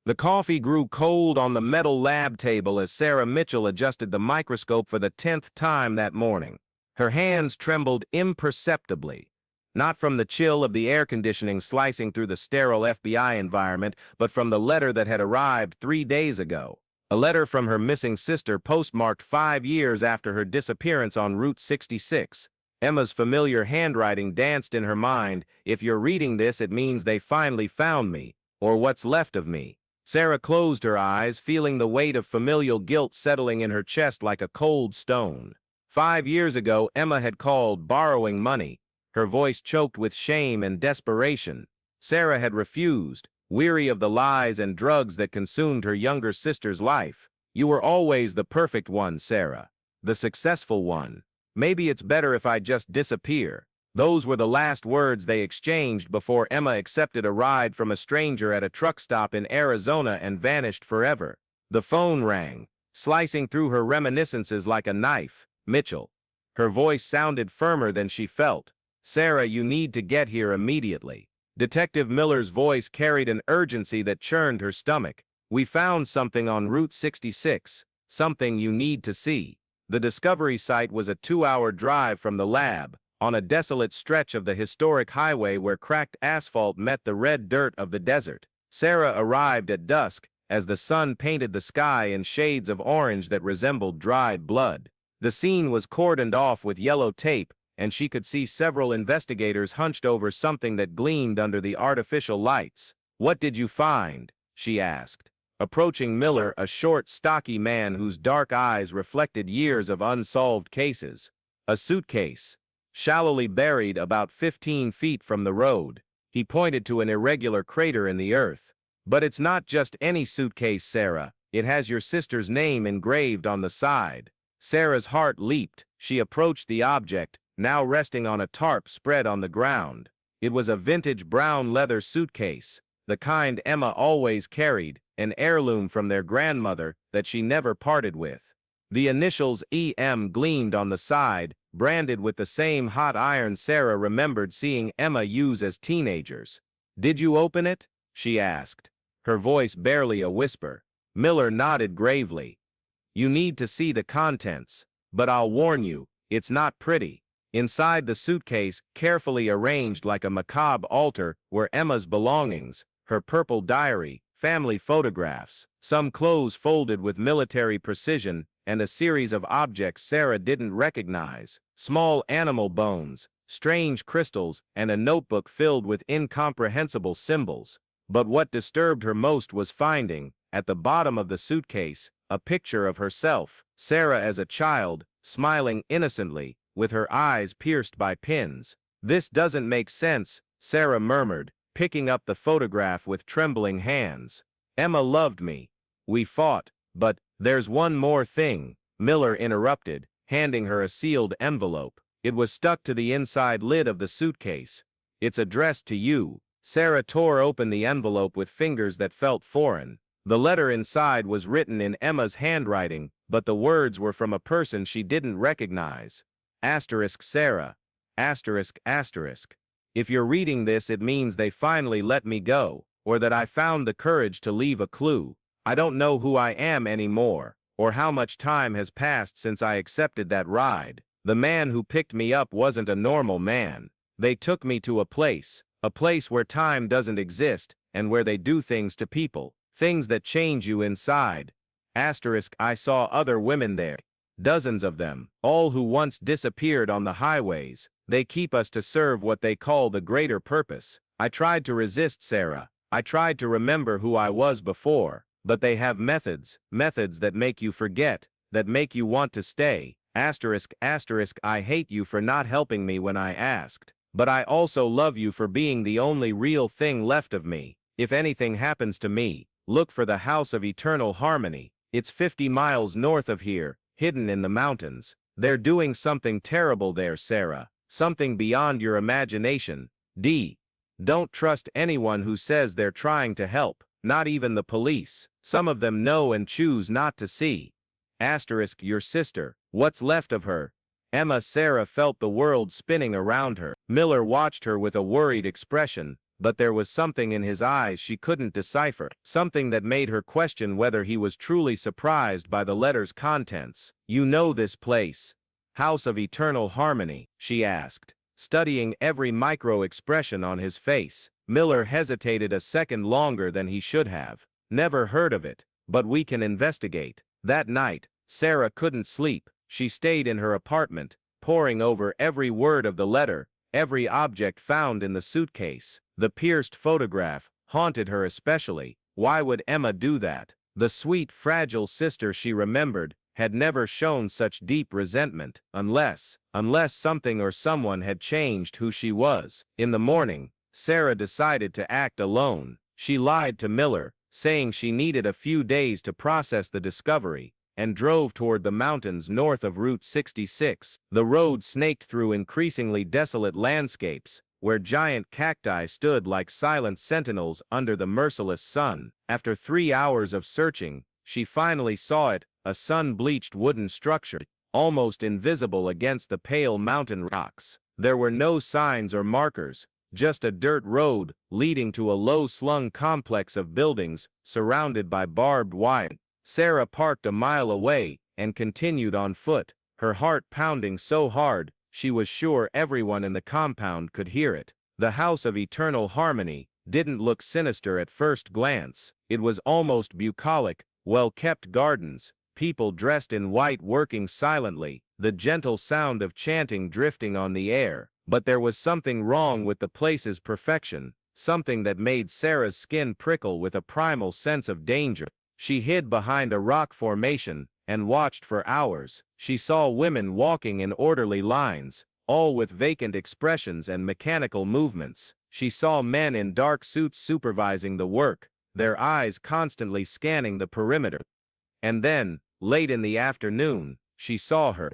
The coffee grew cold on the metal lab table as Sarah Mitchell adjusted the microscope for the 10th time that morning. Her hands trembled imperceptibly, not from the chill of the air conditioning slicing through the sterile FBI environment, but from the letter that had arrived 3 days ago. A letter from her missing sister postmarked 5 years after her disappearance on Route 66. Emma's familiar handwriting danced in her mind. If you're reading this, it means they finally found me, or what's left of me. Sarah closed her eyes, feeling the weight of familial guilt settling in her chest like a cold stone. 5 years ago, Emma had called borrowing money, her voice choked with shame and desperation. Sarah had refused, weary of the lies and drugs that consumed her younger sister's life. You were always the perfect one, Sarah. The successful one. Maybe it's better if I just disappear. Those were the last words they exchanged before Emma accepted a ride from a stranger at a truck stop in Arizona and vanished forever. The phone rang, slicing through her reminiscences like a knife. Mitchell. Her voice sounded firmer than she felt. Sarah, you need to get here immediately. Detective Miller's voice carried an urgency that churned her stomach. We found something on Route 66, something you need to see. The discovery site was a 2-hour drive from the lab, on a desolate stretch of the historic highway where cracked asphalt met the red dirt of the desert. Sarah arrived at dusk, as the sun painted the sky in shades of orange that resembled dried blood. The scene was cordoned off with yellow tape, and she could see several investigators hunched over something that gleamed under the artificial lights. What did you find? She asked, approaching Miller, a short, stocky man whose dark eyes reflected years of unsolved cases. A suitcase, shallowly buried about 15 feet from the road. He pointed to an irregular crater in the earth. But it's not just any suitcase, Sarah. It has your sister's name engraved on the side. Sarah's heart leaped. She approached the object, now resting on a tarp spread on the ground. It was a vintage brown leather suitcase, the kind Emma always carried, an heirloom from their grandmother that she never parted with. The initials EM gleamed on the side, branded with the same hot iron Sarah remembered seeing Emma use as teenagers. Did you open it? She asked, her voice barely a whisper. Miller nodded gravely. You need to see the contents, but I'll warn you, it's not pretty. Inside the suitcase, carefully arranged like a macabre altar, were Emma's belongings, her purple diary, family photographs, some clothes folded with military precision, and a series of objects Sarah didn't recognize. Small animal bones, strange crystals, and a notebook filled with incomprehensible symbols. But what disturbed her most was finding, at the bottom of the suitcase, a picture of herself, Sarah as a child, smiling innocently, with her eyes pierced by pins. This doesn't make sense, Sarah murmured, picking up the photograph with trembling hands. Emma loved me. We fought, but there's one more thing, Miller interrupted, handing her a sealed envelope. It was stuck to the inside lid of the suitcase. It's addressed to you. Sarah tore open the envelope with fingers that felt foreign. The letter inside was written in Emma's handwriting, but the words were from a person she didn't recognize. Asterisk Sarah. Asterisk asterisk. If you're reading this, it means they finally let me go, or that I found the courage to leave a clue. I don't know who I am anymore, or how much time has passed since I accepted that ride. The man who picked me up wasn't a normal man. They took me to a place where time doesn't exist, and where they do things to people, things that change you inside. Asterisk, I saw other women there. Dozens of them, all who once disappeared on the highways. They keep us to serve what they call the greater purpose. I tried to resist, Sarah. I tried to remember who I was before, but they have methods that make you forget, that make you want to stay. Asterisk, asterisk, I hate you for not helping me when I asked, but I also love you for being the only real thing left of me. If anything happens to me, look for the House of Eternal Harmony. It's 50 miles north of here, hidden in the mountains. They're doing something terrible there, Sarah. Something beyond your imagination. Don't trust anyone who says they're trying to help, not even the police. Some of them know and choose not to see. Asterisk, your sister. What's left of her? Emma. Sarah felt the world spinning around her. Miller watched her with a worried expression. but there was something in his eyes she couldn't decipher, something that made her question whether he was truly surprised by the letter's contents. "You know this place, House of Eternal Harmony?" she asked, studying every micro-expression on his face. Miller hesitated a second longer than he should have. "Never heard of it, but we can investigate." That night, Sarah couldn't sleep. She stayed in her apartment, poring over every word of the letter, every object found in the suitcase. The pierced photograph haunted her especially. Why would Emma do that? The sweet, fragile sister she remembered had never shown such deep resentment, unless something or someone had changed who she was. In the morning, Sarah decided to act alone. She lied to Miller, saying she needed a few days to process the discovery, and drove toward the mountains north of Route 66. The road snaked through increasingly desolate landscapes, where giant cacti stood like silent sentinels under the merciless sun. After 3 hours of searching, she finally saw it, a sun-bleached wooden structure, almost invisible against the pale mountain rocks. There were no signs or markers, just a dirt road leading to a low-slung complex of buildings surrounded by barbed wire. Sarah parked a mile away and continued on foot, her heart pounding so hard she was sure everyone in the compound could hear it. The House of Eternal Harmony didn't look sinister at first glance. It was almost bucolic, well-kept gardens, people dressed in white working silently, the gentle sound of chanting drifting on the air. But there was something wrong with the place's perfection, something that made Sarah's skin prickle with a primal sense of danger. She hid behind a rock formation and watched for hours. She saw women walking in orderly lines, all with vacant expressions and mechanical movements. She saw men in dark suits supervising the work, their eyes constantly scanning the perimeter. And then, late in the afternoon, she saw her.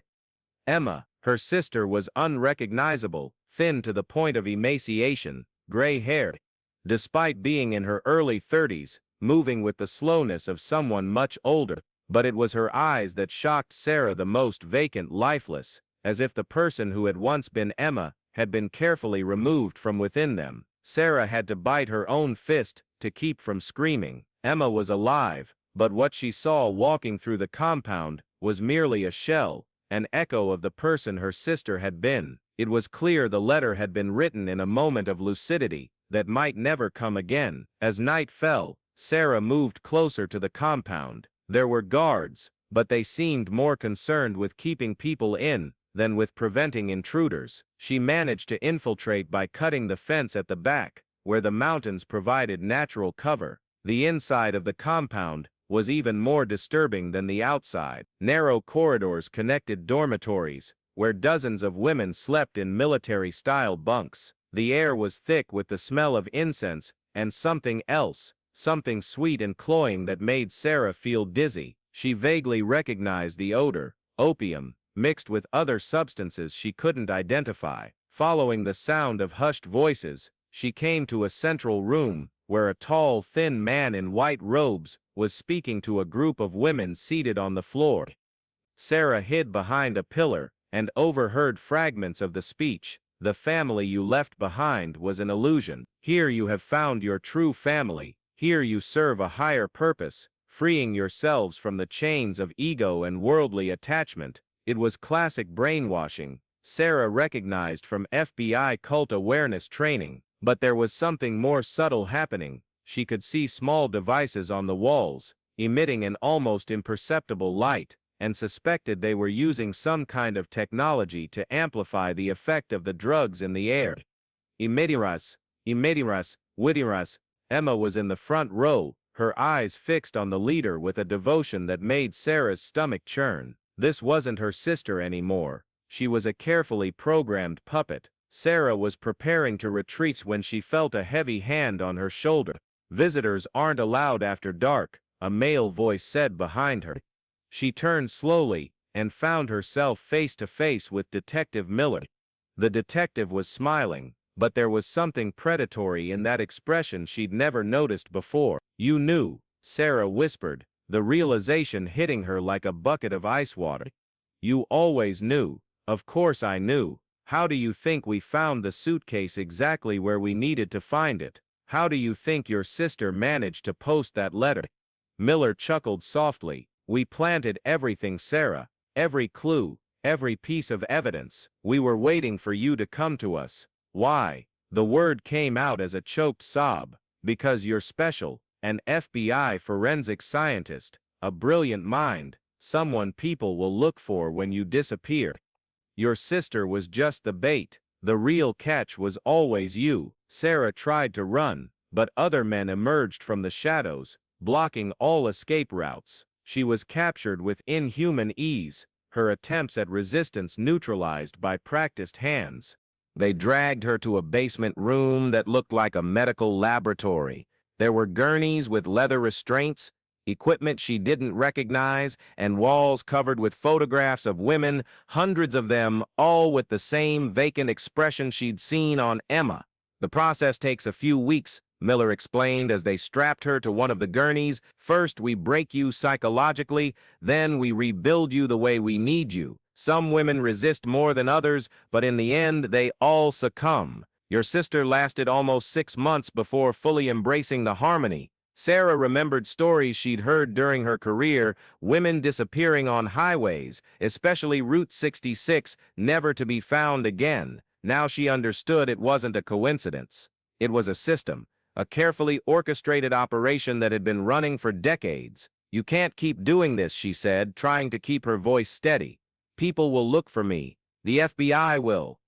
Emma, her sister, was unrecognizable, thin to the point of emaciation, gray-haired. Despite being in her early 30s, moving with the slowness of someone much older. But it was her eyes that shocked Sarah the most, vacant, lifeless, as if the person who had once been Emma had been carefully removed from within them. Sarah had to bite her own fist to keep from screaming. Emma was alive, but what she saw walking through the compound was merely a shell, an echo of the person her sister had been. It was clear the letter had been written in a moment of lucidity that might never come again. As night fell, Sarah moved closer to the compound. There were guards, but they seemed more concerned with keeping people in than with preventing intruders. She managed to infiltrate by cutting the fence at the back, where the mountains provided natural cover. The inside of the compound was even more disturbing than the outside. Narrow corridors connected dormitories, where dozens of women slept in military-style bunks. The air was thick with the smell of incense and something else, something sweet and cloying that made Sarah feel dizzy. She vaguely recognized the odor, opium, mixed with other substances she couldn't identify. Following the sound of hushed voices, she came to a central room, where a tall, thin man in white robes was speaking to a group of women seated on the floor. Sarah hid behind a pillar and overheard fragments of the speech. "The family you left behind was an illusion. Here you have found your true family. Here you serve a higher purpose, freeing yourselves from the chains of ego and worldly attachment." It was classic brainwashing, Sarah recognized from FBI cult awareness training. But there was something more subtle happening. She could see small devices on the walls, emitting an almost imperceptible light, and suspected they were using some kind of technology to amplify the effect of the drugs in the air. Imediras, Witiras. Emma was in the front row, her eyes fixed on the leader with a devotion that made Sarah's stomach churn. This wasn't her sister anymore. She was a carefully programmed puppet. Sarah was preparing to retreat when she felt a heavy hand on her shoulder. "Visitors aren't allowed after dark," a male voice said behind her. She turned slowly and found herself face to face with Detective Miller. The detective was smiling, but there was something predatory in that expression she'd never noticed before. "You knew," Sarah whispered, the realization hitting her like a bucket of ice water. "You always knew." "Of course I knew. How do you think we found the suitcase exactly where we needed to find it? How do you think your sister managed to post that letter? Miller chuckled softly. We planted everything, Sarah. Every clue, every piece of evidence. We were waiting for you to come to us. Why? The word came out as a choked sob. Because you're special, an FBI forensic scientist, a brilliant mind, someone people will look for when you disappear. Your sister was just the bait. The real catch was always you. Sarah tried to run, but other men emerged from the shadows, blocking all escape routes. She was captured with inhuman ease, her attempts at resistance neutralized by practiced hands. They dragged her to a basement room that looked like a medical laboratory. There were gurneys with leather restraints, equipment she didn't recognize, and walls covered with photographs of women, hundreds of them, all with the same vacant expression she'd seen on Emma. The process takes a few weeks, Miller explained as they strapped her to one of the gurneys. First, we break you psychologically, then we rebuild you the way we need you. Some women resist more than others, but in the end, they all succumb. Your sister lasted almost 6 months before fully embracing the harmony. Sarah remembered stories she'd heard during her career, women disappearing on highways, especially Route 66, never to be found again. Now she understood it wasn't a coincidence. It was a system, a carefully orchestrated operation that had been running for decades. You can't keep doing this, she said, trying to keep her voice steady. People will look for me. The FBI will.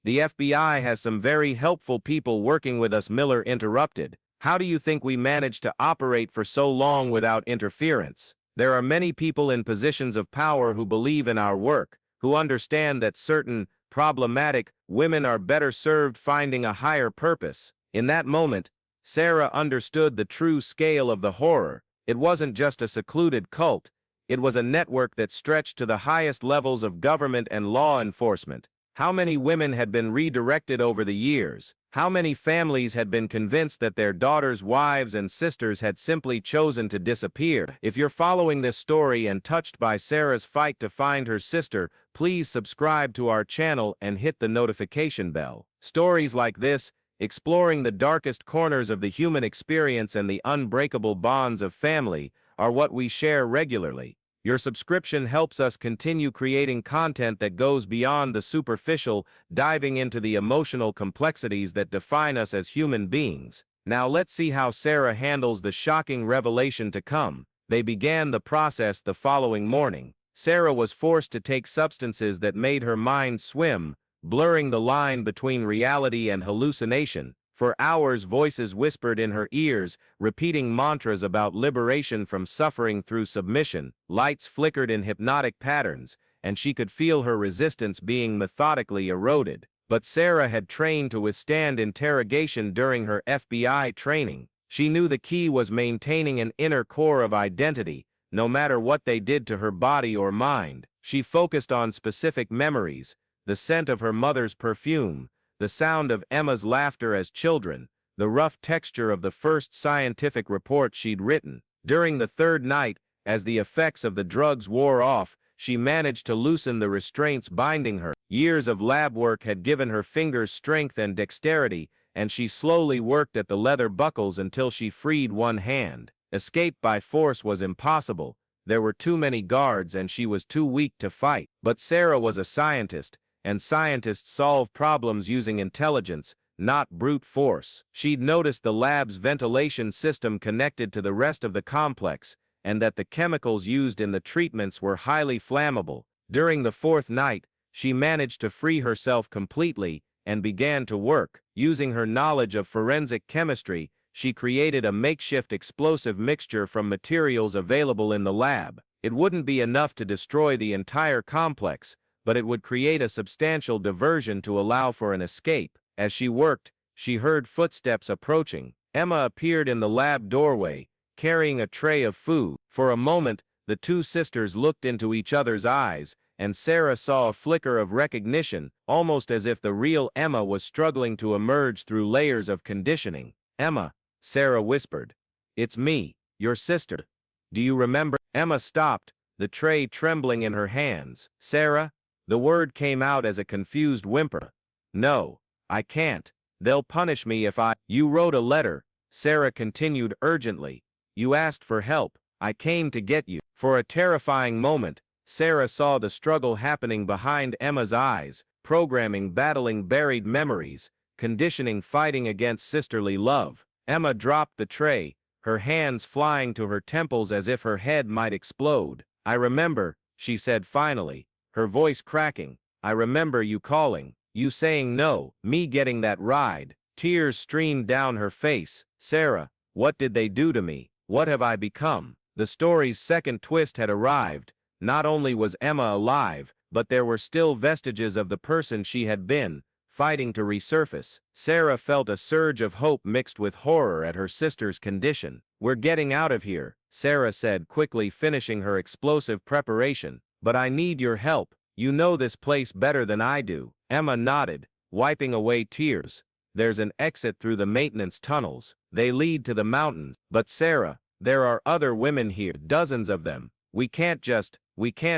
The FBI has some very helpful people working with us, Miller interrupted. How do you think we managed to operate for so long without interference? There are many people in positions of power who believe in our work, who understand that certain problematic women are better served finding a higher purpose. In that moment, Sarah understood the true scale of the horror. It wasn't just a secluded cult. It was a network that stretched to the highest levels of government and law enforcement. How many women had been redirected over the years? How many families had been convinced that their daughters, wives, and sisters had simply chosen to disappear? If you're following this story and touched by Sarah's fight to find her sister, please subscribe to our channel and hit the notification bell. Stories like this, exploring the darkest corners of the human experience and the unbreakable bonds of family, are what we share regularly. Your subscription helps us continue creating content that goes beyond the superficial, diving into the emotional complexities that define us as human beings. Now let's see how Sarah handles the shocking revelation to come. They began the process the following morning. Sarah was forced to take substances that made her mind swim, blurring the line between reality and hallucination. For hours, voices whispered in her ears, repeating mantras about liberation from suffering through submission. Lights flickered in hypnotic patterns, and she could feel her resistance being methodically eroded. But Sarah had trained to withstand interrogation during her FBI training. She knew the key was maintaining an inner core of identity, no matter what they did to her body or mind. She focused on specific memories, the scent of her mother's perfume, the sound of Emma's laughter as children, the rough texture of the first scientific report she'd written. During the third night, as the effects of the drugs wore off, she managed to loosen the restraints binding her. Years of lab work had given her fingers strength and dexterity, and she slowly worked at the leather buckles until she freed one hand. Escape by force was impossible. There were too many guards and she was too weak to fight. But Sarah was a scientist, and scientists solve problems using intelligence, not brute force. She'd noticed the lab's ventilation system connected to the rest of the complex, and that the chemicals used in the treatments were highly flammable. During the fourth night, she managed to free herself completely and began to work. Using her knowledge of forensic chemistry, she created a makeshift explosive mixture from materials available in the lab. It wouldn't be enough to destroy the entire complex, but it would create a substantial diversion to allow for an escape. As she worked, she heard footsteps approaching. Emma appeared in the lab doorway, carrying a tray of food. For a moment, the two sisters looked into each other's eyes, and Sarah saw a flicker of recognition, almost as if the real Emma was struggling to emerge through layers of conditioning. "Emma," Sarah whispered. "It's me, your sister. Do you remember?" Emma stopped, the tray trembling in her hands. "Sarah, The word came out as a confused whimper. No, I can't. They'll punish me if I— You wrote a letter, Sarah continued urgently. You asked for help. I came to get you. For a terrifying moment, Sarah saw the struggle happening behind Emma's eyes, programming battling buried memories, conditioning fighting against sisterly love. Emma dropped the tray, her hands flying to her temples as if her head might explode. I remember, she said finally, her voice cracking. I remember you calling, you saying no, me getting that ride. Tears streamed down her face. Sarah, what did they do to me? What have I become? The story's second twist had arrived. Not only was Emma alive, but there were still vestiges of the person she had been, fighting to resurface. Sarah felt a surge of hope mixed with horror at her sister's condition. We're getting out of here, Sarah said, quickly finishing her explosive preparation. But I need your help. You know this place better than I do. Emma nodded, wiping away tears. There's an exit through the maintenance tunnels. They lead to the mountains. But Sarah, there are other women here, dozens of them. We can't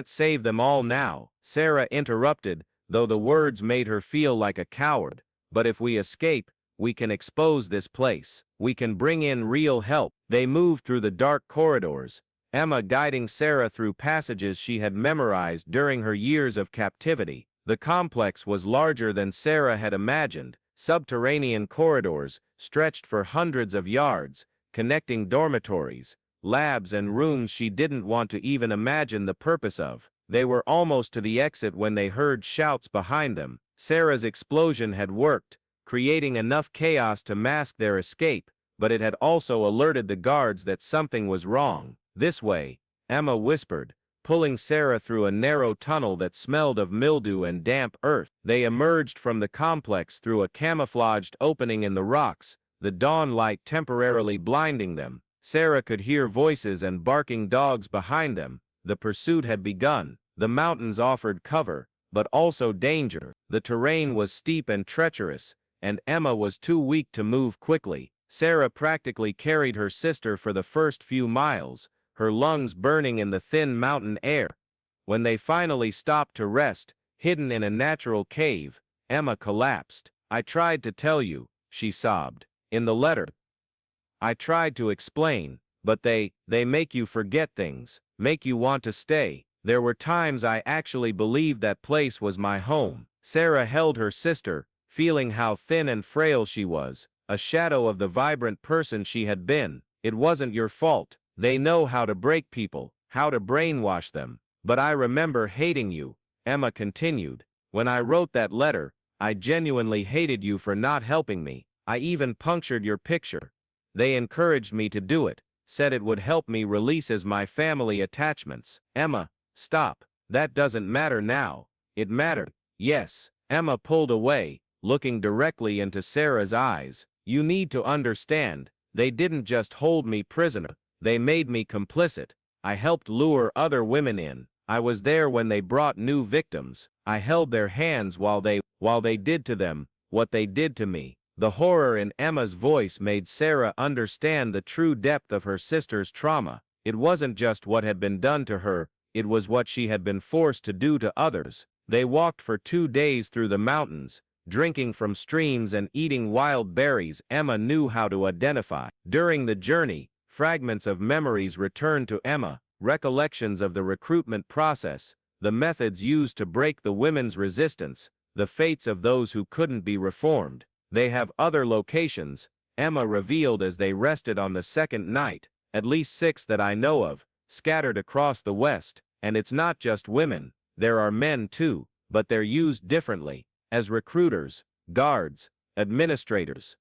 save them all now. Sarah interrupted, though the words made her feel like a coward. But if we escape, we can expose this place. We can bring in real help. They moved through the dark corridors, Emma guiding Sarah through passages she had memorized during her years of captivity. The complex was larger than Sarah had imagined. Subterranean corridors stretched for hundreds of yards, connecting dormitories, labs and rooms she didn't want to even imagine the purpose of. They were almost to the exit when they heard shouts behind them. Sarah's explosion had worked, creating enough chaos to mask their escape, but it had also alerted the guards that something was wrong. This way, Emma whispered, pulling Sarah through a narrow tunnel that smelled of mildew and damp earth. They emerged from the complex through a camouflaged opening in the rocks, the dawn light temporarily blinding them. Sarah could hear voices and barking dogs behind them. The pursuit had begun. The mountains offered cover, but also danger. The terrain was steep and treacherous, and Emma was too weak to move quickly. Sarah practically carried her sister for the first few miles, her lungs burning in the thin mountain air. When they finally stopped to rest, hidden in a natural cave, Emma collapsed. I tried to tell you, she sobbed. In the letter, I tried to explain, but they make you forget things, make you want to stay. There were times I actually believed that place was my home. Sarah held her sister, feeling how thin and frail she was, a shadow of the vibrant person she had been. It wasn't your fault. They know how to break people, how to brainwash them. But I remember hating you, Emma continued. When I wrote that letter, I genuinely hated you for not helping me. I even punctured your picture. They encouraged me to do it, said it would help me release my family attachments. Emma, stop. That doesn't matter now. It mattered. Yes. Emma pulled away, looking directly into Sarah's eyes. You need to understand, they didn't just hold me prisoner. They made me complicit. I helped lure other women in. I was there when they brought new victims. I held their hands while they did to them what they did to me. The horror in Emma's voice made Sarah understand the true depth of her sister's trauma. It wasn't just what had been done to her, it was what she had been forced to do to others. They walked for 2 days through the mountains, drinking from streams and eating wild berries Emma knew how to identify. During the journey, fragments of memories returned to Emma, recollections of the recruitment process, the methods used to break the women's resistance, the fates of those who couldn't be reformed. They have other locations, Emma revealed as they rested on the second night, at least 6 that I know of, scattered across the West. And it's not just women, there are men too, but they're used differently, as recruiters, guards, administrators.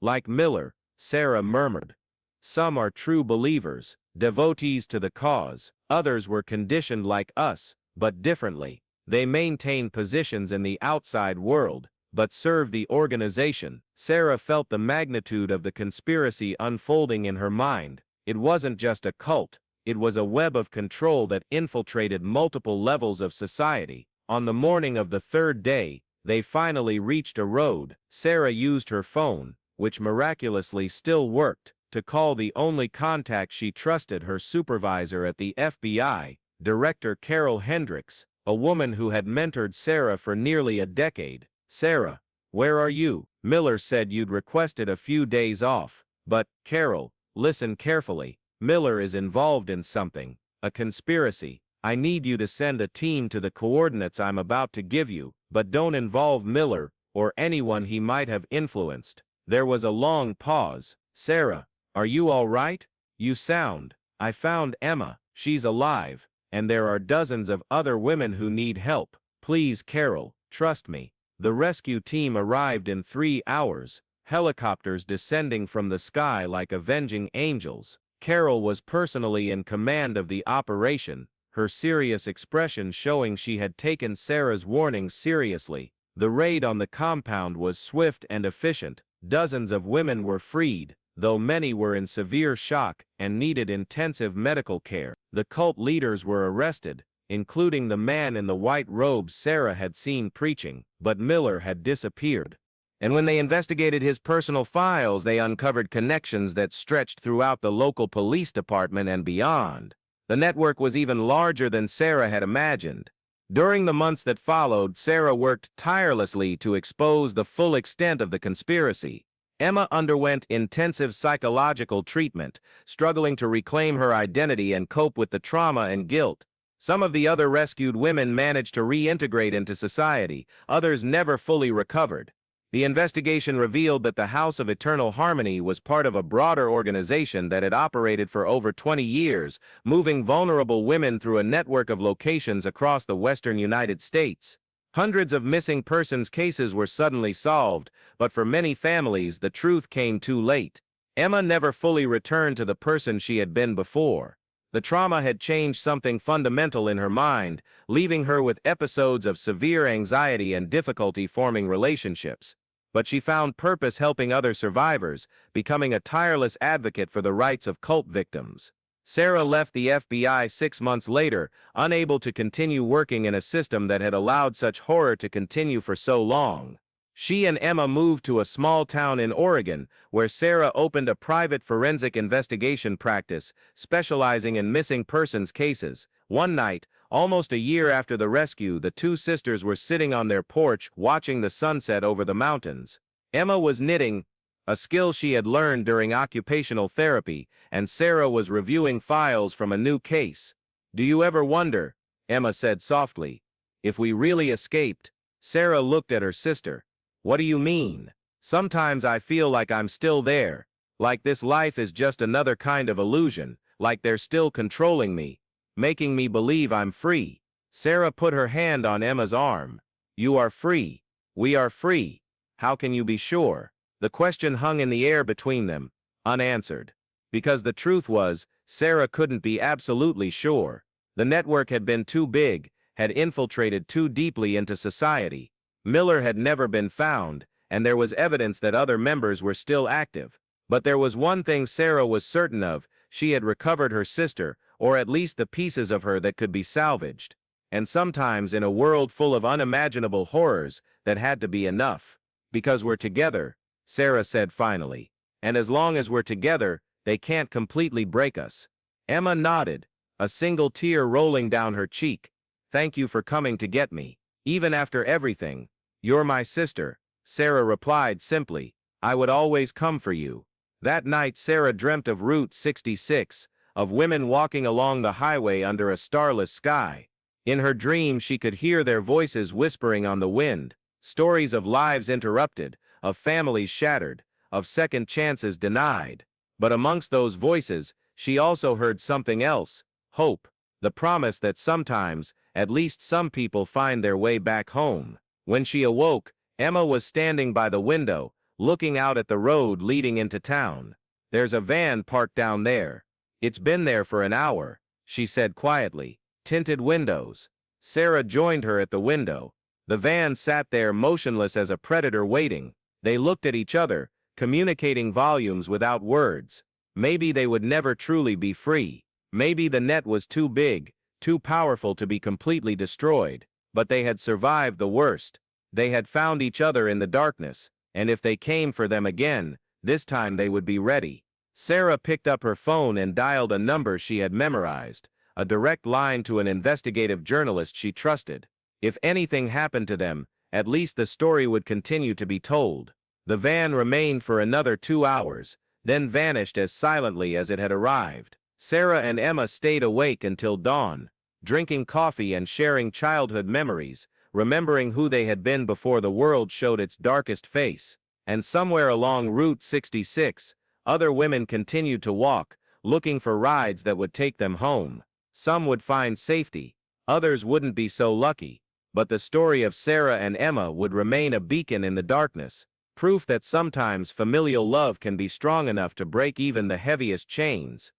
Like Miller, Sarah murmured. Some are true believers, devotees to the cause. Others were conditioned like us, but differently. They maintain positions in the outside world, but serve the organization. Sarah felt the magnitude of the conspiracy unfolding in her mind. It wasn't just a cult, it was a web of control that infiltrated multiple levels of society. On the morning of the 3rd day, they finally reached a road. Sarah used her phone, which miraculously still worked, to call the only contact she trusted, her supervisor at the FBI, Director Carol Hendricks. a woman who had mentored Sarah for nearly a decade. "Sarah, where are you? Miller said you'd requested a few days off. But, Carol, listen carefully. Miller is involved in something, a conspiracy. I need you to send a team to the coordinates I'm about to give you, but don't involve Miller or anyone he might have influenced." There was a long pause. "Sarah, are you all right? You sound—" "I found Emma. She's alive, and there are dozens of other women who need help. Please, Carol, trust me." The rescue team arrived in 3 hours, helicopters descending from the sky like avenging angels. Carol was personally in command of the operation, her serious expression showing she had taken Sarah's warnings seriously. The raid on the compound was swift and efficient. Dozens of women were freed, though many were in severe shock and needed intensive medical care. The cult leaders were arrested, including the man in the white robes Sarah had seen preaching, but Miller had disappeared. And when they investigated his personal files, they uncovered connections that stretched throughout the local police department and beyond. The network was even larger than Sarah had imagined. During the months that followed, Sarah worked tirelessly to expose the full extent of the conspiracy. Emma underwent intensive psychological treatment, struggling to reclaim her identity and cope with the trauma and guilt. Some of the other rescued women managed to reintegrate into society, others never fully recovered. The investigation revealed that the House of Eternal Harmony was part of a broader organization that had operated for over 20 years, moving vulnerable women through a network of locations across the western United States. Hundreds of missing persons cases were suddenly solved, but for many families the truth came too late. Emma never fully returned to the person she had been before. The trauma had changed something fundamental in her mind, leaving her with episodes of severe anxiety and difficulty forming relationships. But she found purpose helping other survivors, becoming a tireless advocate for the rights of cult victims. Sarah left the FBI 6 months later, unable to continue working in a system that had allowed such horror to continue for so long. She and Emma moved to a small town in Oregon, where Sarah opened a private forensic investigation practice, specializing in missing persons cases. One night, almost a year after the rescue, the two sisters were sitting on their porch watching the sunset over the mountains. Emma was knitting, a skill she had learned during occupational therapy, and Sarah was reviewing files from a new case. "Do you ever wonder," Emma said softly, "if we really escaped?" Sarah looked at her sister. "What do you mean?" "Sometimes I feel like I'm still there, like this life is just another kind of illusion, like they're still controlling me, making me believe I'm free." Sarah put her hand on Emma's arm. "You are free. We are free. How can you be sure?" The question hung in the air between them, unanswered. Because the truth was, Sarah couldn't be absolutely sure. The network had been too big, had infiltrated too deeply into society. Miller had never been found, and there was evidence that other members were still active. But there was one thing Sarah was certain of: she had recovered her sister, or at least the pieces of her that could be salvaged. And sometimes in a world full of unimaginable horrors, that had to be enough. "Because we're together," Sarah said finally. "And as long as we're together, they can't completely break us." Emma nodded, a single tear rolling down her cheek. "Thank you for coming to get me. Even after everything, you're my sister," Sarah replied simply. "I would always come for you." That night Sarah dreamt of Route 66, of women walking along the highway under a starless sky. In her dream she could hear their voices whispering on the wind, stories of lives interrupted, of families shattered, of second chances denied. But amongst those voices, she also heard something else: hope, the promise that sometimes, at least some people find their way back home. When she awoke, Emma was standing by the window, looking out at the road leading into town. "There's a van parked down there. It's been there for an hour," she said quietly. "Tinted windows." Sarah joined her at the window. The van sat there motionless as a predator waiting. They looked at each other, communicating volumes without words. Maybe they would never truly be free. Maybe the net was too big, too powerful to be completely destroyed. But they had survived the worst. They had found each other in the darkness, and if they came for them again, this time they would be ready. Sarah picked up her phone and dialed a number she had memorized, a direct line to an investigative journalist she trusted. If anything happened to them, at least the story would continue to be told. The van remained for another 2 hours, then vanished as silently as it had arrived. Sarah and Emma stayed awake until dawn, drinking coffee and sharing childhood memories, remembering who they had been before the world showed its darkest face. And somewhere along Route 66, other women continued to walk, looking for rides that would take them home. Some would find safety, others wouldn't be so lucky, but the story of Sarah and Emma would remain a beacon in the darkness, proof that sometimes familial love can be strong enough to break even the heaviest chains.